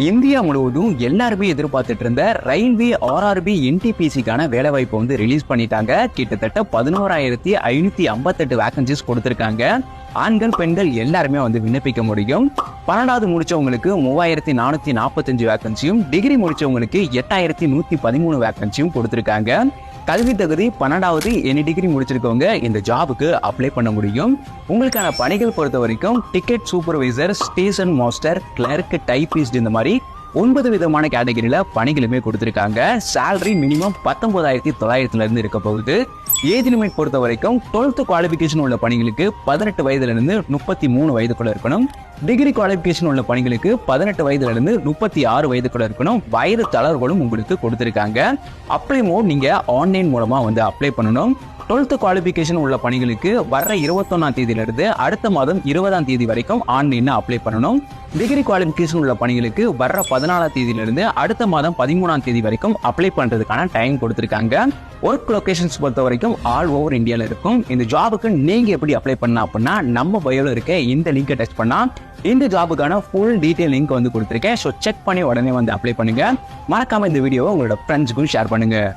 India முழுவதும் எல்லாருமே எதிர்பார்த்துட்டு இருந்த ரயில்வே ஆர்ஆர்பி என்டிபிசிக்கான வேலைவாய்ப்பு வந்து ரிலீஸ் பண்ணிட்டாங்க. கிட்டத்தட்ட 11,558 வேகன்சிஸ் கொடுத்திருக்காங்க. ஆண்கள் பெண்கள் எல்லாருமே வந்து விண்ணப்பிக்க முடியும். 12வது முடிச்சவங்களுக்கு 3,445 வேகன்சியும், டிகிரி முடிச்சவங்களுக்கு 8,113 வேகன்சியும் கொடுத்திருக்காங்க. கல்வி தகுதி 12வது எனி டிகிரி முடிச்சிருக்கவங்க இந்த ஜாபுக்கு அப்ளை பண்ண முடியும். உங்களுக்கான பணிகள் பொறுத்த வரைக்கும் ticket supervisor, station master, clerk, typist இந்த மாதிரி 9 விதமான கேட்டகரியில பணிகளுமே கொடுத்திருக்காங்க. சேலரி மினிமம் 19,900 இருந்து இருக்க போகுது. ஏஜ் லிமிட் பொறுத்த வரைக்கும் 12th குவாலிபிகேஷன் உள்ள பணிகளுக்கு 18 வயதுல இருந்து 33 வயதுக்குள்ள இருக்கணும். டிகிரி குவாலிபிகேஷன் உள்ள பணிகளுக்கு 18 வயதுல இருந்து 36 வயதுக்குள்ள இருக்கணும். வயது தளர்வுகளும் உங்களுக்கு கொடுத்திருக்காங்க. அப்ளை மோட் நீங்க ஆன்லைன் மூலமா வந்து அப்ளை பண்ணணும். 12th குவாலிபிகேஷன் உள்ள பணிகளுக்கு வர்ற 21ஆம் தேதியிலிருந்து அடுத்த மாதம் 20ஆம் தேதி வரைக்கும் ஆன்லைன்ல அப்ளை பண்ணணும். டிகிரி குவாலிபிகேஷன் உள்ள பணிகளுக்கு வர்ற 14ஆம் தேதியிலிருந்து அடுத்த மாதம் 13ஆம் தேதி வரைக்கும் அப்ளை பண்றதுக்கான டைம் கொடுத்திருக்காங்க. ஒர்க் லொகேஷன்ஸ் பொறுத்த வரைக்கும் ஆல் ஓவர் இந்தியால இருக்கும். இந்த ஜாபுக்கு நீங்க எப்படி அப்ளை பண்ணலாம் அப்படின்னா, நம்ம பயோல இருக்க இந்த லிங்கை டச் பண்ணா இந்த ஜாபுக்கான ஃபுல் டீடைல் லிங்க் வந்து கொடுத்திருக்கேன். ஸோ செக் பண்ணி உடனே வந்து அப்ளை பண்ணுங்க. மறக்காம இந்த வீடியோவை உங்களோட ஃப்ரெண்ட்ஸுக்கும் ஷேர் பண்ணுங்க.